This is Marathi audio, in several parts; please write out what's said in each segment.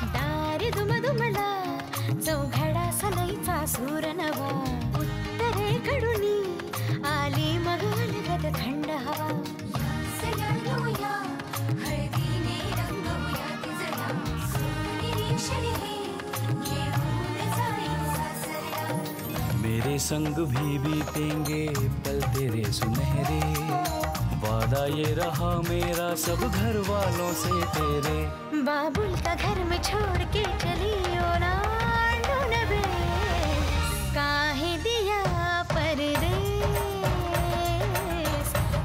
दारी दुमदुमला चौघडा सनईचा सूर नवा उत्तरेकडून आली मग अलगद थंड हवा सजवूया हळदीने रंगवूया तिजला सोनेरी क्षणी घेऊन जाई सासरा मेरे संग भी बीतेंगे पल तेरे सुनहरे वादा ये रहा मेरा सब घर वालों से तेरे बाबुल का घर में छोड़ के चली ओ ना ढूंढबे काहे दिया परदेस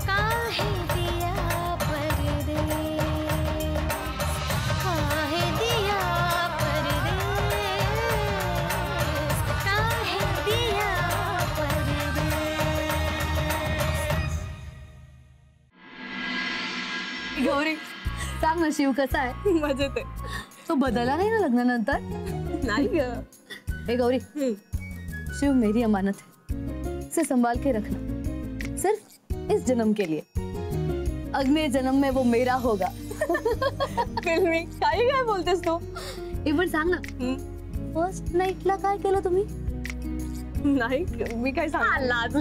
काहे दिया परदेस काहे दिया परदेस काहे दिया परदेस। गौरी सांग ना, शिव कसा आहे? मजेत आहे. तो बदलला नाही ना लग्नानंतर? नाही ग. ए गौरी, शिव मेरी अमानत है, इसे संभाल के रखना, सिर्फ इस जन्म के लिए, अगले जन्म में वो मेरा होगा। फिल्मी काही काय बोलतेस तू? एक बार सांग ना, फर्स्ट नाईटला काय केलं तुम्ही? नाही मी काय सांग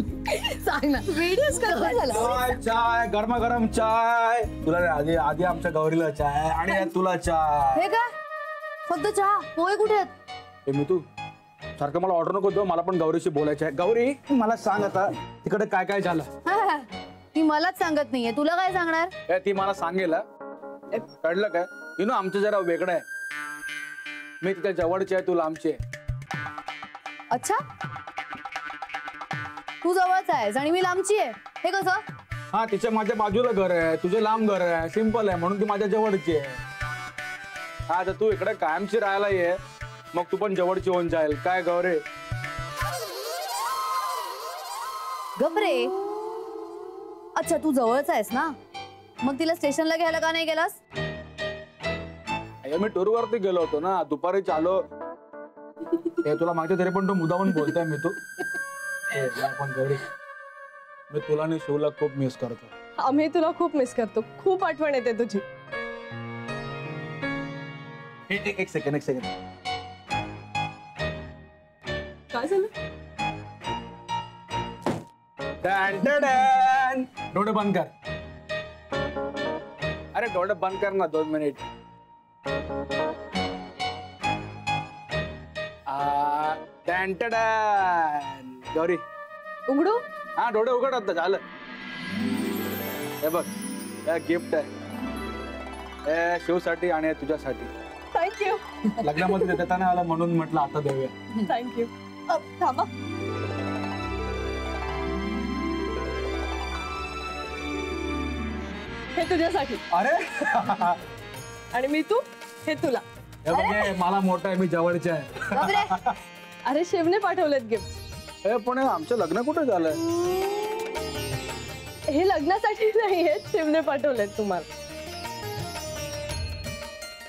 सांग ना. व्हिडिओज काय झालं? चाय चाय गरमागरम चाय. तुला आधी आधी आमच्या गौरीला चाय आणि तुला चाय. हे काय फक्त चहा? पोहे कुठे आहेत? हे मी तू सारखं मला ऑर्डर नको देऊ, मला पण गौरीशी बोलायचं आहे. गौरी मला सांग आता तिकडे काय काय झालं? ती मलाच सांगत नाहीये, तुला काय सांगणार? ती मला सांगेल. कळलं काय? आमचं जरा वेगळं आहे. मी तिच्या जवळची आहे, तू लांबची आहे. अच्छा, तू जवळच आहेस आणि मी लांबची आहे, हे कसं? हा, तिच्या माझ्या बाजूला घर आहे, तुझे लांब घर आहे, सिंपल आहे, म्हणून ती माझ्या जवळची आहे. हा, तर तू इकडे कायमची राहायला ये, मग तू पण जवळची होऊन जाईल. काय गौरी? गबरे, अच्छा तू जवळच आहेस ना, मग तिला स्टेशनला घ्यायला का नाही गेलास? मी टूर वरती गेलो होतो ना, दुपारी चालो. हे तुला माहिती तरी पण तू मुद्दामून बोलताय. मी तू पण गौरी, मी तुला आणि शिवला खूप मिस करतो. आम्ही तुला खूप मिस करतो, खूप आठवण येते तुझी. एक सेकंड काय झालं? डोळे बंद कर. अरे डोळे बंद कर ना, 2 मिनिट. गौरी उघडू? हा, डोळे उघड आता, झालं. हे बघ, गिफ्ट आहे, हे शिवसाठी आणि तुझ्यासाठी. थँक्यू. लग्नामध्ये देताना आला म्हणून म्हटलं आता देऊया. थँक्यू. थांबा, हे तुझ्यासाठी. अरे आणि मी तू, हे तुला. हे बघ, मला मोठं आहे, मी जवळचे आहे. अरे शिवने पाठवलेत गिफ्ट. हे पण आमचं लग्न कुठे झालंय? हे लग्नासाठी नाहीये, शिवने पाठवलेत तुम्हाला.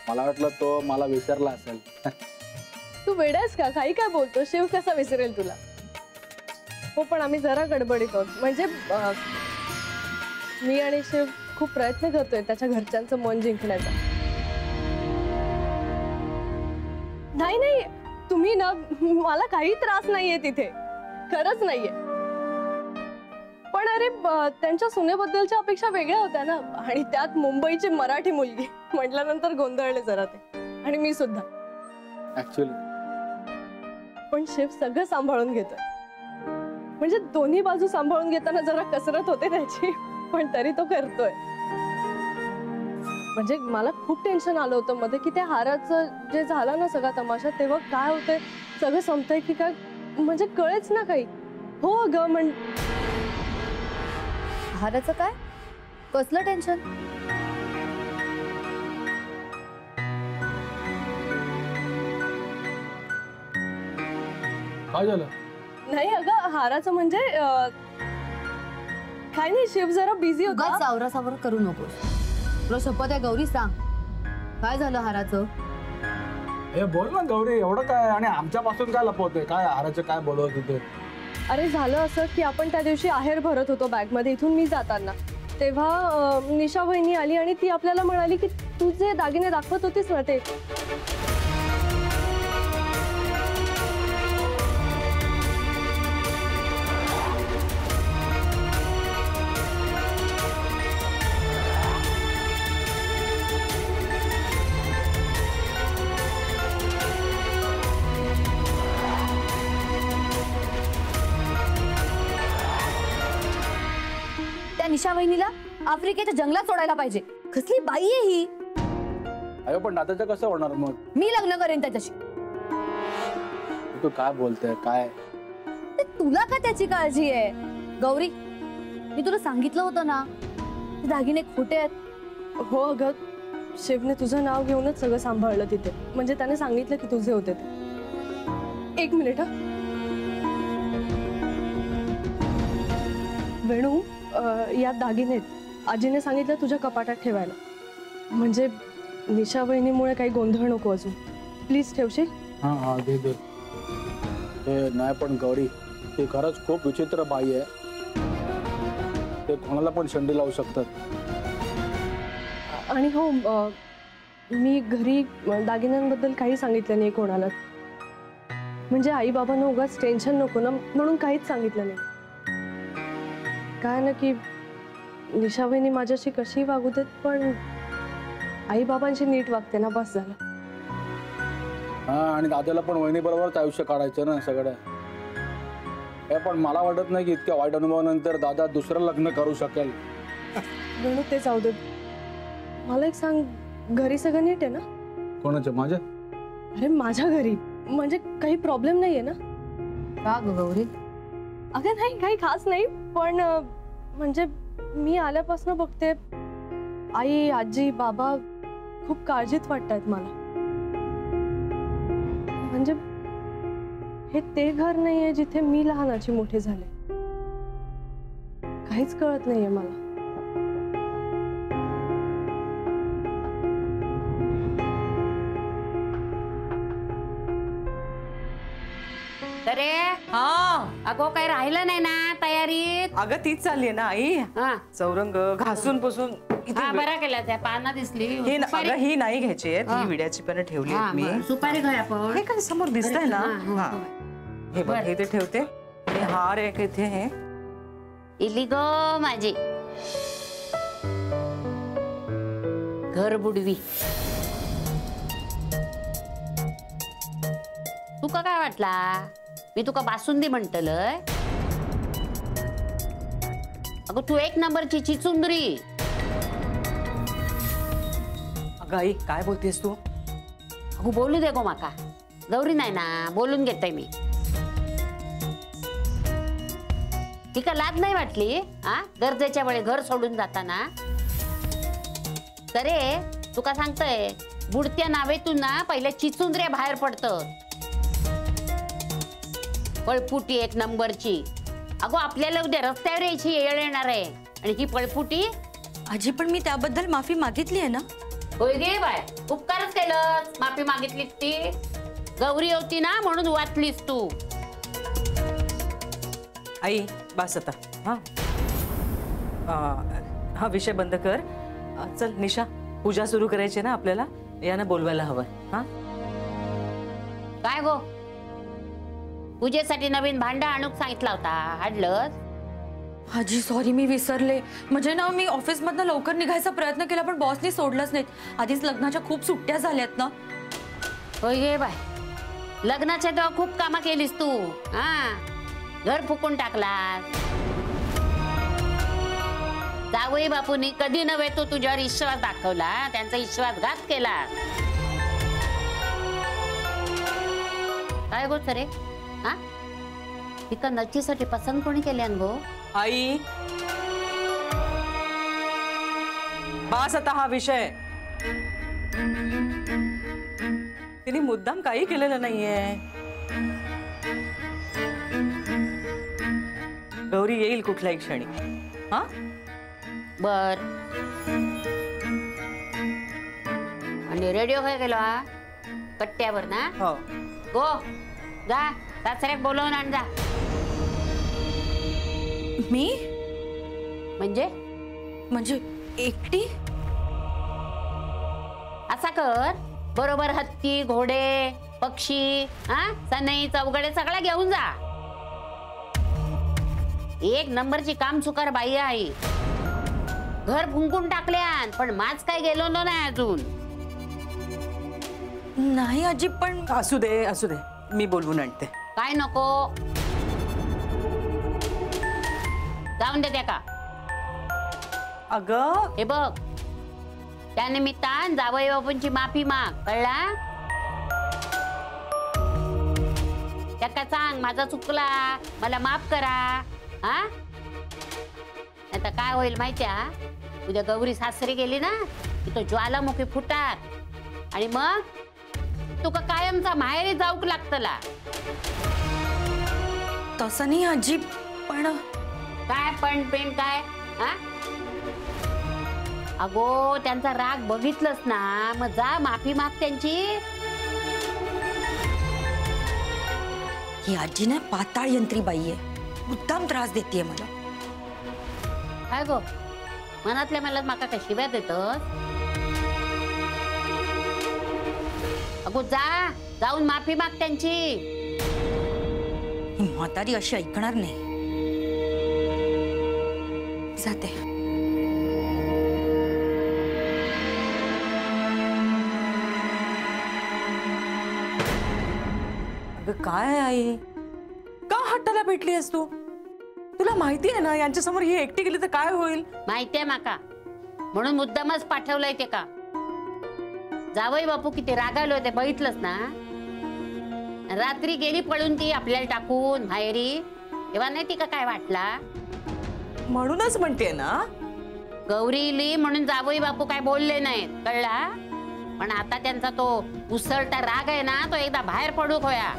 मला वाटलं तो मला विसरला असेल. तू वेडायस का? काही काय बोलतो? शिव कसा विसरेल तुला? हो, पण आम्ही जरा गडबडीत आहोत. म्हणजे मी आणि शिव खूप प्रयत्न करतोय त्याच्या घरच्यांचं मन जिंकण्याचा. नाही नाही, तुम्ही ना, मला काही त्रास नाहीये तिथे, खरंच नाहीये. पण अरे त्यांच्या सुनेबद्दलच्या अपेक्षा वेगळ्या होत्या ना, आणि त्यात मुंबईची मराठी मुलगी म्हटल्यानंतर गोंधळले जरा ते, आणि मी सुद्धा. ऍक्च्युअली पण शिव सगळं सांभाळून घेतोय. म्हणजे दोन्ही बाजू सांभाळून घेताना जरा कसरत होते त्याची, पण तरी तो करतोय. म्हणजे मला खूप टेन्शन आलं होतं मध्ये की त्या हाराचं जे झालं ना सगळा तमाशा, तेव्हा काय होतंय, सगळं संपतंय की काय, म्हणजे कळेच ना काही. हो अगं, हाराचं काय? कसलं टेन्शन? काय झालं? नाही अगं, हाराचं म्हणजे काय नाही, शिव जरा बिझी होता. सावरा सावरा करू नकोस. तुला शपथ आहे गौरी, सांग काय झालं हाराचं? हे बोल ना गौरी, एवढं काय? आणि आमच्यापासून काय लपवतोय? काय हाराचं काय बोलवत होते? अरे झालं असं की आपण त्या दिवशी आहेर भरत होतो बॅगमध्ये इथून मी जाताना, तेव्हा निशा वहिनी आली आणि ती आपल्याला म्हणाली की तू जे दागिने दाखवत होतीस ना ते निशा वहिनीला आफ्रिकेच्या जंगलात सोडायला पाहिजे. कसली बाई आहे ही. अयो पण दादाचं कसं होणार मग? मी लग्न करेन त्याच्याशी. तू काय बोलते काय? ते तुला का त्याची काळजी आहे? गौरी, मी तुला सांगितलं होतं ना, ते दागिने खोटे आहेत. हो अगं, शिवने तुझं नाव घेऊनच सगळं सांभाळलं तिथे. म्हणजे त्याने सांगितलं की तुझे होते ते. एक मिनिट हा. वेणू, यात दागिने आहेत. आजीने सांगितलं तुझ्या कपाटात ठेवायला. म्हणजे निशा वहिनीमुळे काही गोंधळ नको अजून. प्लीज ठेवशील? हा हा दे दे. नाही पण गौरी, ती खरंच खूप विचित्र बाई आहे. ते कोणाला पण शंडी लावू शकतात. आणि हो, मी घरी दागिन्यांबद्दल काही सांगितलं नाही कोणाला. म्हणजे आई बाबांना उगाच टेन्शन नको ना म्हणून काहीच सांगितलं नाही. काय ना की निशा वहिनी माझ्याशी कशी वागू देत, पण आई बाबांशी नीट वागते ना, बस झालं. हा, आणि दादाला पण वहिनी बरोबरच आयुष्य काढायचं ना सगळं. हे पण मला वाटत नाही की इतक्या वाईट अनुभवानंतर दादा दुसरं लग्न करू शकेल. म्हणून ते जाऊ दे. मला एक सांग, घरी सगळं नीट आहे ना? कोणाच्या? माझ्या? अरे माझ्या घरी. म्हणजे काही प्रॉब्लेम नाहीये ना? का ग गौरी? अगं नाही, काही खास नाही. पण म्हणजे मी आल्यापासून बघते आई, आजी, बाबा खूप काळजीत वाटतायत मला. म्हणजे हे ते घर नाहीये जिथे मी लहानाची मोठे झाले. काहीच कळत नाहीये मला. अरे हा अगो काही राहिलं नाही ना तयारीत? अगं तीच चालली आहे ना आई. हा चौरंग घासून पुसून हा, बरं केलं. त्या पाना दिसली. ही अगं ही नाही घ्यायची आहे, ही विड्याची पण ठेवली हा, आहेत मी. बरं. सुपारी घ्या आपण. हे काय समोर दिसतंय ना? हा, हा हे बघ, हे ते ठेवते. आणि हार एक इथे हे. इली गो माझी घर बुडवी. तुका काय वाटला मी तुका बासुंदी म्हणतलय? अगं तू एक नंबरची चिचुंदरी. अगं आई काय बोलतेस तू? अगो बोलू दे गो माका. गौरी नाही ना, बोलून घेते मी. तिका लाज नाही वाटली? हा, गरजेच्या वेळी घर सोडून जाताना. तरे तुका सांगतोय, बुडत्या नावेतून ना पहिले चिचुंदऱ्या बाहेर पडतं. पळपुटी एक नंबरची. अगो आपल्याला उद्या रस्त्यावर यायची येळ येणार आहे. आणि ही पळपुटी. आजी पण मी त्याबद्दल माफी मागितली आहे ना? होय गे बाय, उपकारच केलं. माफी मागितलीस ती. गौरी होती ना म्हणून वाचलीस तू. आई बस आता. हा हा विषय बंद कर. चल निशा, पूजा सुरू करायची ना आपल्याला. यानं बोलवायला हवं. हा काय गो, पूजेसाठी नवीन भांडा आणूक सांगितला होता, आणलं? आजी सॉरी, मी विसरले. म्हणजे ना मी ऑफिस मधनं लवकर निघायचा प्रयत्न केला पण बॉसनी सोडलंच नाहीत. आधीच लग्नाच्या खूप सुट्ट्या झाल्यात ना. होय गे बाय, लग्नाच्या तेव्हा खूप कामं केलीस तू. हा, घर फुकून टाकलास. जावई बापूंनी कधी नव्हे तो तुझ्यावर विश्वास दाखवला, त्यांचा विश्वासघात केला. काय गो सरे? हा, तिका नचीसाठी पसंत कोणी केल्यान गो? आई बस आता हा विषय. तिने मुद्दाम काही केलेलं नाहीये. गौरी येईल कुठल्याही क्षणी. हा बर. आणि रेडिओ काय केला? कट्ट्यावर ना? हो. गो जा, सासऱ्याक बोलवून आण जा. मी म्हणजे एकटी? असा कर, बरोबर हत्ती, घोडे, पक्षी, हा, सनई, चौघडे सगळ्या घेऊन जा. एक नंबरची काम चुकार बाई आहे. घर फुंकून टाकल्यान पण माझ काय गेलो नाही अजून. नाही आजी पण असू दे असू दे, मी बोलवून आणते. काय नको, जाऊन दे त्या का. अगं हे बघ, त्या निमित्तान जावई बापूंची माफी माग, कळला? त्याका सांग माझा चुकला, मला माफ करा. हा, आता काय होईल माहितीये? उद्या गौरी सासरी गेली ना की तो ज्वालामुखी फुटात आणि मग तुका कायमचा माहेरी जाऊक लागतला. तसं नाही आजी, पण काय पण पेन काय? हा, अगो त्यांचा राग बघितलंस ना, मग जा माफी माग त्यांची. ही आजी ना पाताळ यंत्री बाई आहे, मुद्दाम त्रास देते मला. काय गो, मनातल्या मला माका काय शिव्या देतस? अगो जा, जाऊन माफी माग त्यांची. ही म्हातारी अशी ऐकणार नाही. जाते. अगं काय आई, का हट्टाला भेटली आहेस तू? तुला माहिती आहे ना यांच्यासमोर ही एकटी गेली तर काय होईल? माहितीये माका, म्हणून मुद्दामच पाठवलंय ते का. जावई बापू किती रागावले होते बघितलंस ना. रात्री गेली पळून ती आपल्याला टाकून माहेरी, तेव्हा नाही ती का काय वाटला? म्हणूनच म्हणते ना, गौरी इली म्हणून जावई बापू काय बोलले नाहीत, कळला? पण आता त्यांचा तो उसळता राग आहे ना, तो एकदा बाहेर पडूक होया.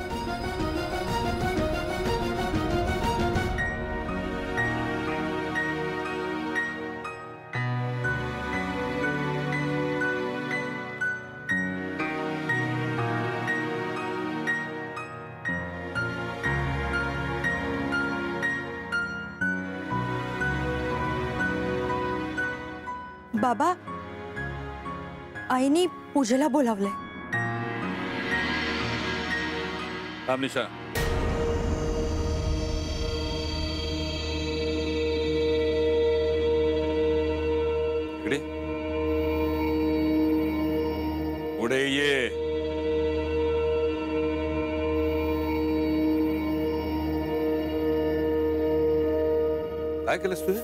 बाबा, आईनी पूजेला बोलावलंय. थांब निशा, इकडे पुढे ये. काय केलंस तुझे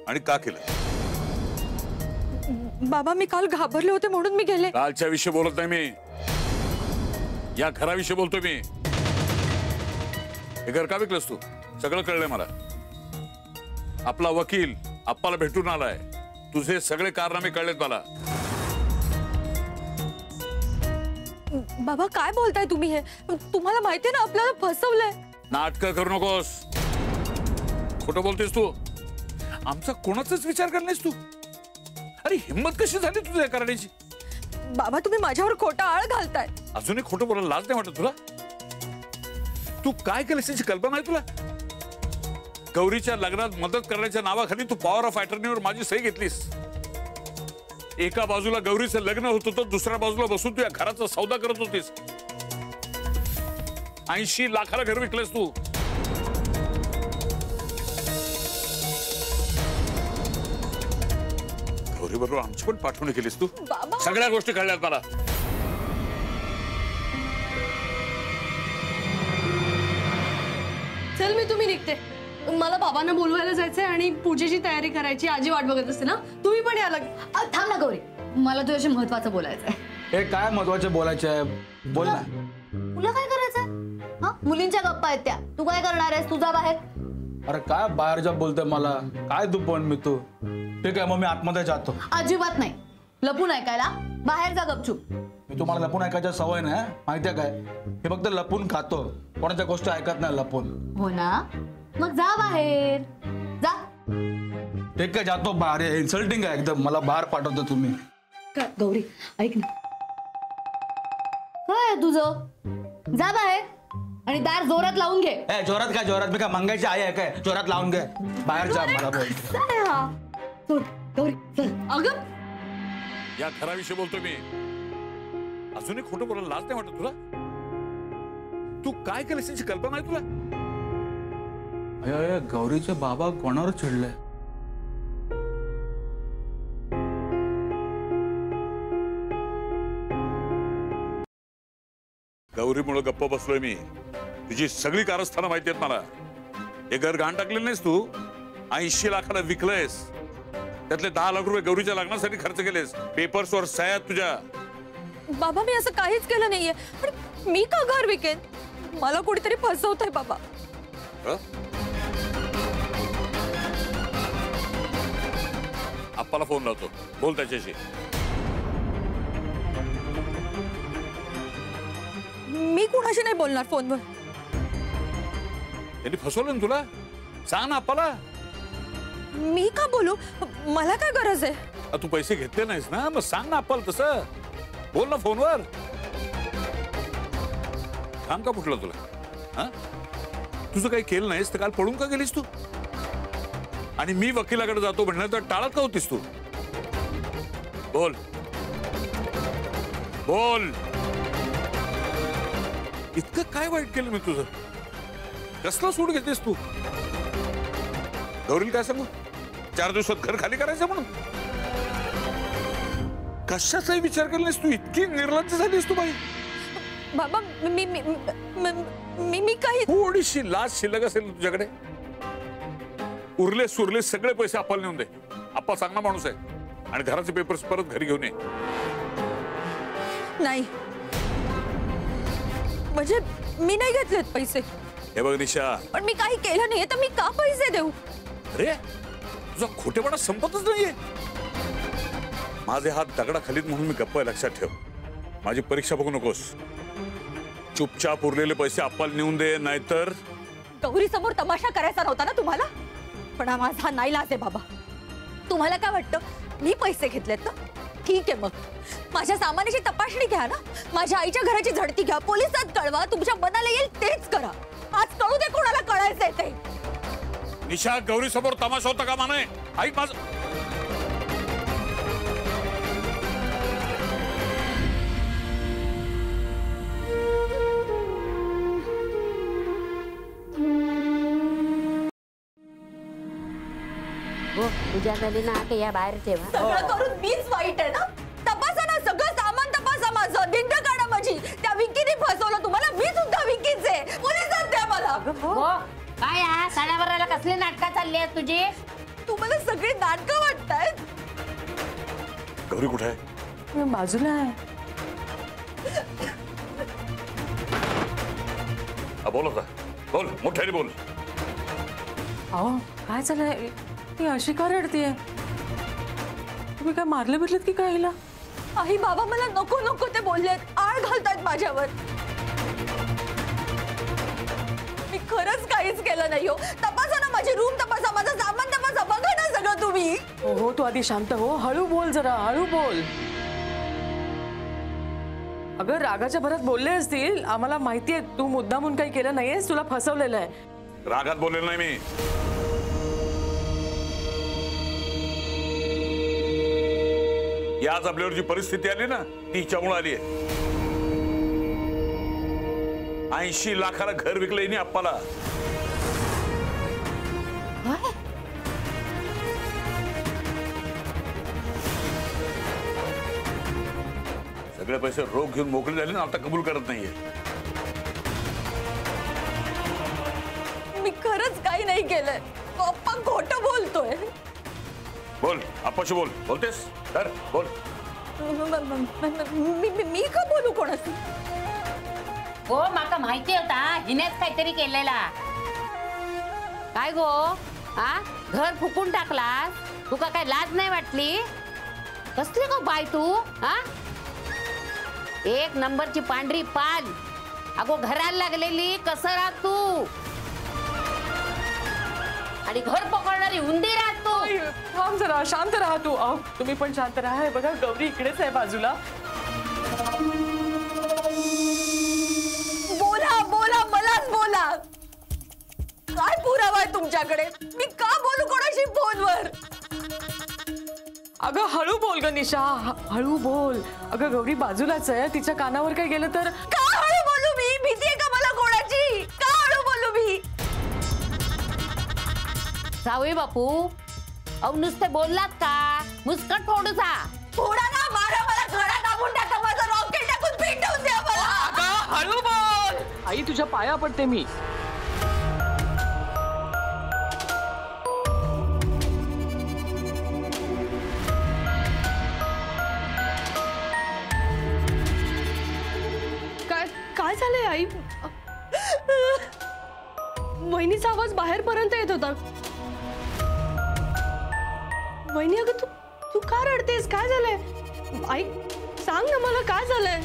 आणि का केलं? बाबा, मी काल घाबरले होते म्हणून मी गेले. कालच्या विषयी बोलत नाही मी, या घराविषयी बोलतोय मी. हे घर का विकलंस तू? सगळं कळलंय मला. आपला वकील आप्पाला भेटून आलाय, तुझे सगळे कारनामे कळलेत मला. बाबा, काय बोलताय तुम्ही? हे तुम्हाला माहितीये ना आपल्याला फसवलंय. नाटकं करू नकोस. खोटं बोलतेस तू. आमचा कोणाचाच विचार करण्यास तू. अरे हिम्मत कशी झाली तुझ्या करण्याची? बाबा, तुम्ही माझ्यावर खोटा आळ घालताय. अजूनही खोटं बोलायला लाज नाही वाटत तुला? तू काय केलंस त्याची कल्पना आहे तुला? गौरीच्या लग्नात मदत करण्याच्या नावाखाली तू पॉवर ऑफ अटर्नीवर माझी सही घेतलीस. एका बाजूला गौरीचं लग्न होत होतं, दुसऱ्या बाजूला बसून तू या घराचा सौदा करत होतीस. 80 लाखाला घर विकलंस तू. गौरी बरोबर आमची पण पाठवणी केलीस तू. सगळ्या गोष्टी कळल्यात मला. चल मी तुम्ही निघते, मला बाबांना बोलवायला जायचंय आणि पूजेची तयारी करायची. आजी वाट बघत असते ना, तुम्ही पण या. थांब ना गौरी, मला तुझ्याशी महत्वाचं बोलायचं आहे. हे काय महत्वाचे बोलायचे आहे? बोल ना. तुला काय करायचंय? हा, मुलींच्या गप्पा आहेत त्या. तू काय करणार आहेस? तुझा बाहेर. अरे काय बाहेर जा बोलते मला? काय तू पण मी तू? ठीक आहे, मग मी आतमध्ये जातो. अजिबात नाही. लपून ऐकायला बाहेर जा गपचूप. मी तुम्हाला लपून ऐकायची सवय नाही, माहितीये काय? हे फक्त लपून खातो, कोणाच्या गोष्टी ऐकत नाही लपून. हो ना, मग जा बाहेर जा. ठीक आहे, जातो बाहेर. इन्सल्टिंग आहे एकदम. मला बाहेर पाठवतो तुम्ही. गौरी ऐक ना, काय तुझं? जा बाहेर आणि दार जोरात लावून घे. ए जोरात काय? जोरात मी काय मंगायची आई आहे काय? जोरात लावून घे. बाहेर जा. मला बोल. गौरी चल. अगं या घराविषयी बोलतोय मी. अजूनही खोटं बोलायला लाज नाही वाटत तुला? तू काय केलंस त्याची कल्पना आहे तुला? अय गौरीचे बाबा कोणावर चिडले? गौरीमुळे गप्प बसलोय मी. तुझी सगळी कारस्थानं माहिती आहेत मला. हे घर घाण टाकलेलं नाहीस तू. 80 लाखाला विकलंयस. त्यातले 10 लाख रुपये गौरीच्या लग्नासाठी खर्च केलेस. पेपर्सवर सह्या तुझ्या. बाबा मी असं काहीच केलं नाहीये. पण मी का घर विकेन? मला कोणीतरी फसवतंय बाबा. हं? आप्पाला फोन लावतो, बोल त्याच्याशी. मी कुणाशी नाही बोलणार फोनवर. त्यांनी फसवलं ना तुला? सांग ना आप्पाला. मी का बोलू? मला काय गरज आहे? तू पैसे घेतले नाहीस ना, मग सांग ना आप्पाला तसं. बोल ना फोनवर. काम का फुटलं तुला? हा, तुझं काही केलं नाहीस तर काल पळून का गेलीस तू? आणि मी वकिलाकडे जातो म्हणलं तर टाळत का होतीस तू? बोल बोल. इतकं काय वाईट केलं मी तुझं? कसला सूड घेतेस तू? गौरीला काय सांगू? 4 दिवसात घर खाली करायचं म्हणून? कशाचाही विचार केला नाहीस तू? इतकी निर्लज्ज झालीस तू बाई. बाबा मी काही थोडीशी लाज शिल्लक असेल तुझ्याकडे? उरले सुरले सगळे पैसे आप्पाला नेऊन दे. आप्पा चांगला माणूस आहे आणि घराचे पेपर्स परत घरी घेऊन ये. नाही म्हणजे मी नाही घेतलेत पैसे. हे बघ निशा, पण मी काही केलं नाहीये तर मी का पैसे देऊ? अरे तुझा खोटेपणा संपतच नाहीये. माझे हात दगडाखालीत म्हणून मी गप्प आहे, लक्षात ठेव. माझी परीक्षा बघू नकोस. चुपचाप उरलेले पैसे आप्पाला नेऊन दे, नाहीतर गौरी समोर तमाशा करायचा नव्हता ना तुम्हाला? पण हा माझा नाईलाज आहे बाबा. तुम्हाला काय वाटतं मी पैसे घेतलेत ना? ठीक आहे, मग माझ्या सामानाची तपासणी घ्या ना. माझ्या आईच्या घराची झडती घ्या, पोलिसात कळवा. तुमच्या मनाला येईल तेच करा. आज कळू दे कोणाला कळायचंय ते. निशा, गौरी समोर तमाशा होता का माने? ऐक माझं. हो तुझ्याकडे ना ते या बाहेर ठेवा. सगळं करून मीच वाईट आहे ना? तपासा ना, सगळं सामान तपासा माझं. दिंड काढा माझी. त्या विकीने फसवलं तुम्हाला. मी सुद्धा विकीच आहे. पोलिसात द्या मला. हो काय हा सणावराला कसली नाटकं चालली आहेत तुझी? तुम्हाला सगळी नाटकं वाटतायत? गौरी कुठे आहे? बाजूला आहे. बोल होता, बोल मोठ्याने बोल. अहो काय झालंय? ती अशी का रडतीये? तुम्ही काय मारले बिरलेत की काय हिला? आई बाबा मला नको नको ते बोललेत. आळ घालतायत माझ्यावर. मी खरंच काहीच केलं नाही हो. तपासा ना, माझी रूम तपासा, माझं सामान तपासा. बघा ना सगळं तुम्ही. हो तू आधी शांत हो. हळू बोल, जरा हळू बोल. अगं रागाच्या भरात बोलले असतील. आम्हाला माहितीये तू मुद्दामून काही केलं नाहीयेस. तुला फसवलेलं आहे. रागात बोलेल नाही मी. आज आपल्यावर जी परिस्थिती आली ना ती हिच्यामुळे आली आहे. 80 लाखाला घर विकलंय नी आप्पाला. सगळे पैसे रोख घेऊन मोकळे झाले ना, आता कबूल करत नाहीये. मी खरंच काही नाही केलंय. पप्पा खोटं बोलतोय. बोल आप्पाशी बोल. बोलतेस तर बोल. मी का बोलू कोणाशी? हो माका माहिती होता हिनेच काहीतरी केलेला. काय गो हा घर फुकून टाकलास? तुका काय लाज नाही वाटली? कसली गो बाय तू? हा 1 नंबरची पांढरी पाल. अगो घराला लागलेली कसं राहत तू? आणि घर पकडणारी उंदीर राहत तू. थांब जरा, शांत राहा तू. तुम्ही पण शांत राहा. हे बघा गौरी इकडेच आहे बाजूला. बोला बोला, मलाच बोला. काय पुरावा आहे तुमच्याकडे? मी का बोलू कोणाशी फोनवर? अगं हळू बोल ग निशा, हळू बोल. अगं गौरी बाजूलाच आहे. तिच्या कानावर काय गेलं तर? का हळू बोलू मी? भीती आहे का मला कोणाची? का हळू बोलू मी? जाऊय बापू, अहो नुसते बोललात का? मुस्कट फोडूचा. थोडा ना मारा, मला घरात दाबून टाका. माझं रॉकेट टाकून पेटवून द्या मला. अगं हळू बोल. आई तुझ्या पाया पडते मी. आई वहिनीचा आवाज बाहेरपर्यंत येत होता. वहिनी अगं तू तू का रडतेस? काय झालंय? आई सांग ना मला काय झालंय?